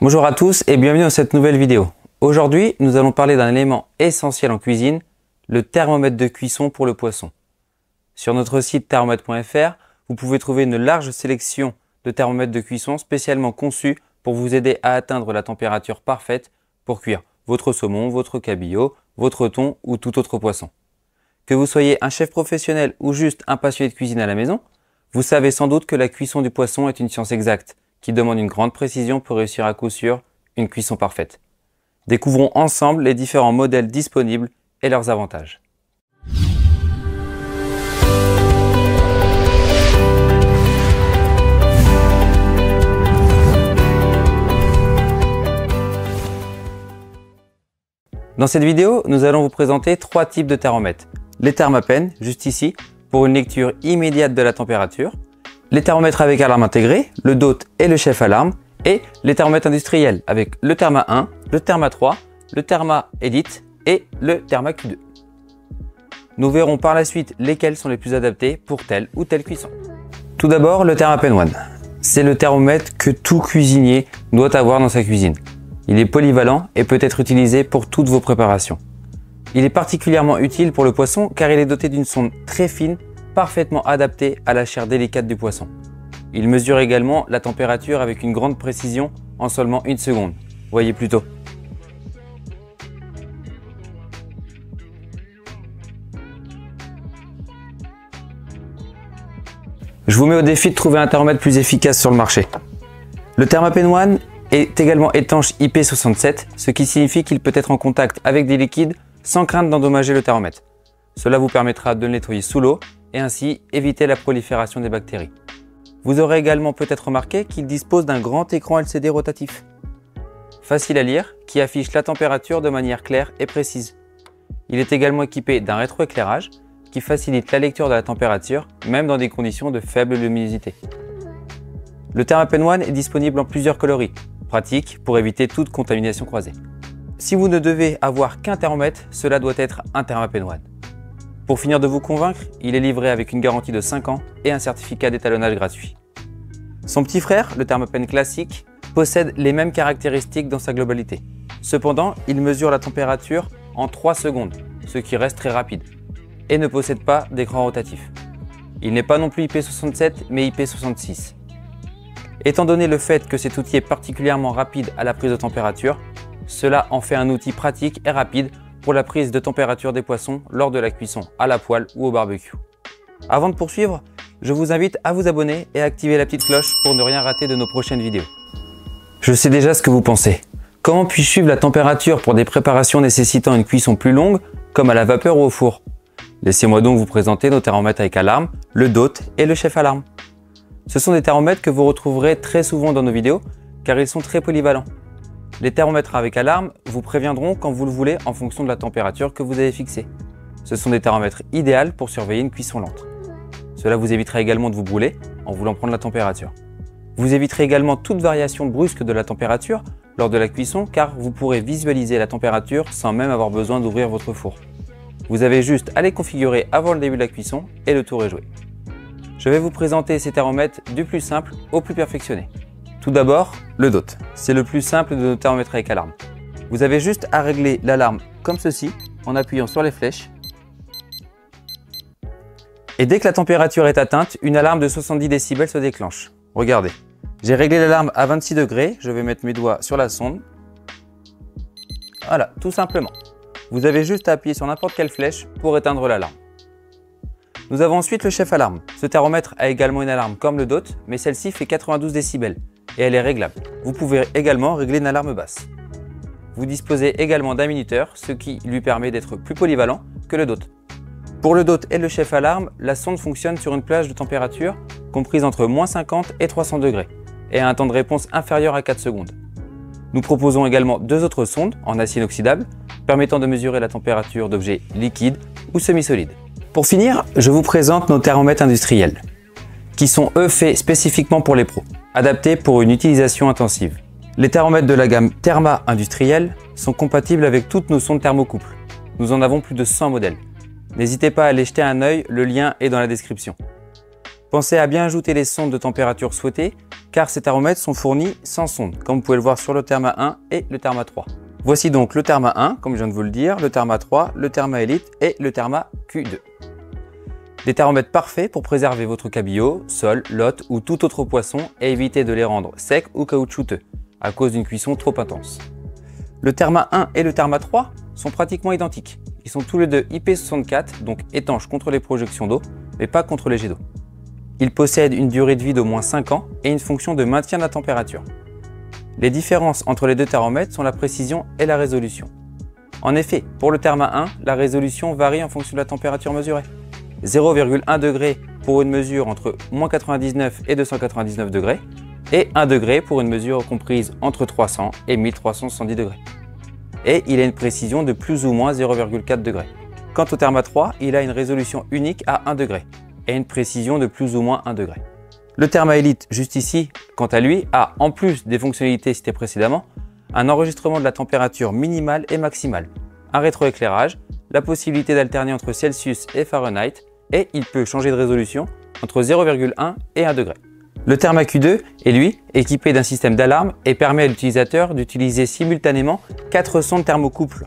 Bonjour à tous et bienvenue dans cette nouvelle vidéo. Aujourd'hui, nous allons parler d'un élément essentiel en cuisine, le thermomètre de cuisson pour le poisson. Sur notre site thermomètre.fr, vous pouvez trouver une large sélection de thermomètres de cuisson spécialement conçus pour vous aider à atteindre la température parfaite pour cuire votre saumon, votre cabillaud, votre thon ou tout autre poisson. Que vous soyez un chef professionnel ou juste un passionné de cuisine à la maison, vous savez sans doute que la cuisson du poisson est une science exacte qui demande une grande précision pour réussir à coup sûr une cuisson parfaite. Découvrons ensemble les différents modèles disponibles et leurs avantages. Dans cette vidéo, nous allons vous présenter trois types de thermomètres. Les thermapen, juste ici, pour une lecture immédiate de la température. Les thermomètres avec alarme intégrée, le DOT et le chef alarme. Et les thermomètres industriels avec le Therma 1, le Therma 3, le Therma Edit et le Therma Q2. Nous verrons par la suite lesquels sont les plus adaptés pour telle ou telle cuisson. Tout d'abord, le Thermapen One. C'est le thermomètre que tout cuisinier doit avoir dans sa cuisine. Il est polyvalent et peut être utilisé pour toutes vos préparations. Il est particulièrement utile pour le poisson car il est doté d'une sonde très fine, parfaitement adaptée à la chair délicate du poisson. Il mesure également la température avec une grande précision en seulement 1 seconde. Voyez plutôt. Je vous mets au défi de trouver un thermomètre plus efficace sur le marché. Le Thermapen One est également étanche IP67, ce qui signifie qu'il peut être en contact avec des liquides sans crainte d'endommager le thermomètre. Cela vous permettra de le nettoyer sous l'eau et ainsi éviter la prolifération des bactéries. Vous aurez également peut-être remarqué qu'il dispose d'un grand écran LCD rotatif, facile à lire, qui affiche la température de manière claire et précise. Il est également équipé d'un rétroéclairage qui facilite la lecture de la température, même dans des conditions de faible luminosité. Le Thermapen One est disponible en plusieurs coloris, pratique pour éviter toute contamination croisée. Si vous ne devez avoir qu'un thermomètre, cela doit être un Thermapen One. Pour finir de vous convaincre, il est livré avec une garantie de 5 ans et un certificat d'étalonnage gratuit. Son petit frère, le Thermapen classique, possède les mêmes caractéristiques dans sa globalité. Cependant, il mesure la température en 3 secondes, ce qui reste très rapide, et ne possède pas d'écran rotatif. Il n'est pas non plus IP67 mais IP66. Étant donné le fait que cet outil est particulièrement rapide à la prise de température, cela en fait un outil pratique et rapide pour la prise de température des poissons lors de la cuisson à la poêle ou au barbecue. Avant de poursuivre, je vous invite à vous abonner et à activer la petite cloche pour ne rien rater de nos prochaines vidéos. Je sais déjà ce que vous pensez. Comment puis-je suivre la température pour des préparations nécessitant une cuisson plus longue, comme à la vapeur ou au four? Laissez-moi donc vous présenter nos thermomètres avec alarme, le DOT et le chef alarme. Ce sont des thermomètres que vous retrouverez très souvent dans nos vidéos car ils sont très polyvalents. Les thermomètres avec alarme vous préviendront quand vous le voulez en fonction de la température que vous avez fixée. Ce sont des thermomètres idéaux pour surveiller une cuisson lente. Cela vous évitera également de vous brûler en voulant prendre la température. Vous éviterez également toute variation brusque de la température lors de la cuisson car vous pourrez visualiser la température sans même avoir besoin d'ouvrir votre four. Vous avez juste à les configurer avant le début de la cuisson et le tour est joué. Je vais vous présenter ces thermomètres du plus simple au plus perfectionné. Tout d'abord, le DOT. C'est le plus simple de nos thermomètres avec alarme. Vous avez juste à régler l'alarme comme ceci en appuyant sur les flèches. Et dès que la température est atteinte, une alarme de 70 décibels se déclenche. Regardez, j'ai réglé l'alarme à 26 degrés. Je vais mettre mes doigts sur la sonde. Voilà, tout simplement. Vous avez juste à appuyer sur n'importe quelle flèche pour éteindre l'alarme. Nous avons ensuite le chef alarme. Ce thermomètre a également une alarme comme le DOT, mais celle-ci fait 92 décibels et elle est réglable. Vous pouvez également régler une alarme basse. Vous disposez également d'un minuteur, ce qui lui permet d'être plus polyvalent que le DOT. Pour le DOT et le chef alarme, la sonde fonctionne sur une plage de température comprise entre -50 et 300 degrés et a un temps de réponse inférieur à 4 secondes. Nous proposons également deux autres sondes en acier inoxydable permettant de mesurer la température d'objets liquides ou semi-solides. Pour finir, je vous présente nos thermomètres industriels, qui sont eux faits spécifiquement pour les pros, adaptés pour une utilisation intensive. Les thermomètres de la gamme Therma industrielle sont compatibles avec toutes nos sondes thermocouple. Nous en avons plus de 100 modèles. N'hésitez pas à aller jeter un œil, le lien est dans la description. Pensez à bien ajouter les sondes de température souhaitées, car ces thermomètres sont fournis sans sonde, comme vous pouvez le voir sur le Therma 1 et le Therma 3. Voici donc le Therma 1, comme je viens de vous le dire, le Therma 3, le Therma Elite et le Therma Q2. Des thermomètres parfaits pour préserver votre cabillaud, sole, lotte ou tout autre poisson et éviter de les rendre secs ou caoutchouteux, à cause d'une cuisson trop intense. Le Therma 1 et le Therma 3 sont pratiquement identiques. Ils sont tous les deux IP64, donc étanches contre les projections d'eau, mais pas contre les jets d'eau. Ils possèdent une durée de vie d'au moins 5 ans et une fonction de maintien de la température. Les différences entre les deux thermomètres sont la précision et la résolution. En effet, pour le Therma 1, la résolution varie en fonction de la température mesurée. 0,1 degré pour une mesure entre -99 et 299 degrés et 1 degré pour une mesure comprise entre 300 et 1370 degrés. Et il a une précision de plus ou moins 0,4 degrés. Quant au Therma 3, il a une résolution unique à 1 degré et une précision de plus ou moins 1 degré. Le Therma Elite, juste ici, quant à lui, a, en plus des fonctionnalités citées précédemment, un enregistrement de la température minimale et maximale, un rétroéclairage, la possibilité d'alterner entre Celsius et Fahrenheit, et il peut changer de résolution entre 0,1 et 1 degré. Le Therma Q2 est lui équipé d'un système d'alarme et permet à l'utilisateur d'utiliser simultanément 4 sondes thermocouple.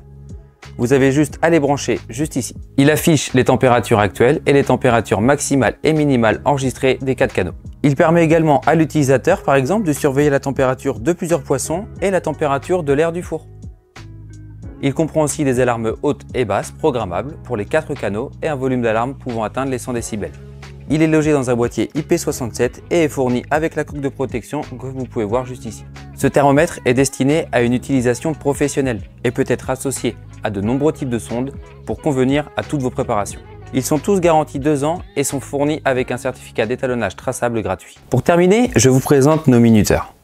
Vous avez juste à les brancher juste ici. Il affiche les températures actuelles et les températures maximales et minimales enregistrées des 4 canaux. Il permet également à l'utilisateur, par exemple, de surveiller la température de plusieurs poissons et la température de l'air du four. Il comprend aussi des alarmes hautes et basses programmables pour les 4 canaux et un volume d'alarme pouvant atteindre les 100 décibels. Il est logé dans un boîtier IP67 et est fourni avec la coque de protection que vous pouvez voir juste ici. Ce thermomètre est destiné à une utilisation professionnelle et peut être associé à de nombreux types de sondes pour convenir à toutes vos préparations. Ils sont tous garantis 2 ans et sont fournis avec un certificat d'étalonnage traçable gratuit. Pour terminer, je vous présente nos minuteurs,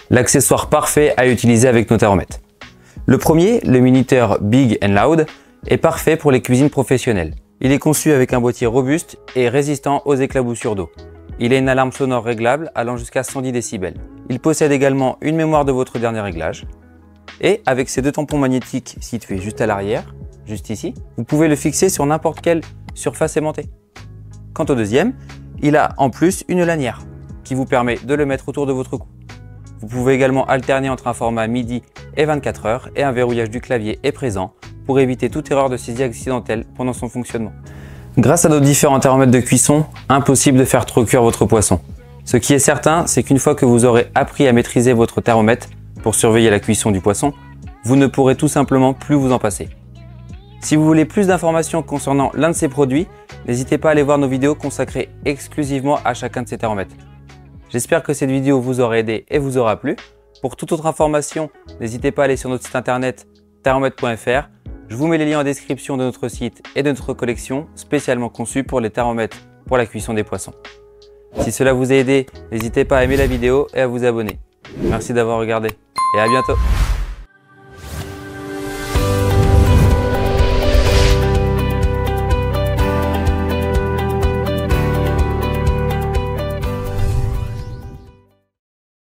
l'accessoire parfait à utiliser avec nos thermomètres. Le premier, le minuteur Big & Loud, est parfait pour les cuisines professionnelles. Il est conçu avec un boîtier robuste et résistant aux éclaboussures d'eau. Il a une alarme sonore réglable allant jusqu'à 110 décibels. Il possède également une mémoire de votre dernier réglage. Et avec ces 2 tampons magnétiques situés juste à l'arrière, juste ici, vous pouvez le fixer sur n'importe quelle surface aimantée. Quant au deuxième, il a en plus une lanière qui vous permet de le mettre autour de votre cou. Vous pouvez également alterner entre un format MIDI et 24 heures et un verrouillage du clavier est présent pour éviter toute erreur de saisie accidentelle pendant son fonctionnement. Grâce à nos différents thermomètres de cuisson, impossible de faire trop cuire votre poisson. Ce qui est certain, c'est qu'une fois que vous aurez appris à maîtriser votre thermomètre pour surveiller la cuisson du poisson, vous ne pourrez tout simplement plus vous en passer. Si vous voulez plus d'informations concernant l'un de ces produits, n'hésitez pas à aller voir nos vidéos consacrées exclusivement à chacun de ces thermomètres. J'espère que cette vidéo vous aura aidé et vous aura plu. Pour toute autre information, n'hésitez pas à aller sur notre site internet thermomètre.fr. Je vous mets les liens en description de notre site et de notre collection spécialement conçue pour les thermomètres pour la cuisson des poissons. Si cela vous a aidé, n'hésitez pas à aimer la vidéo et à vous abonner. Merci d'avoir regardé et à bientôt.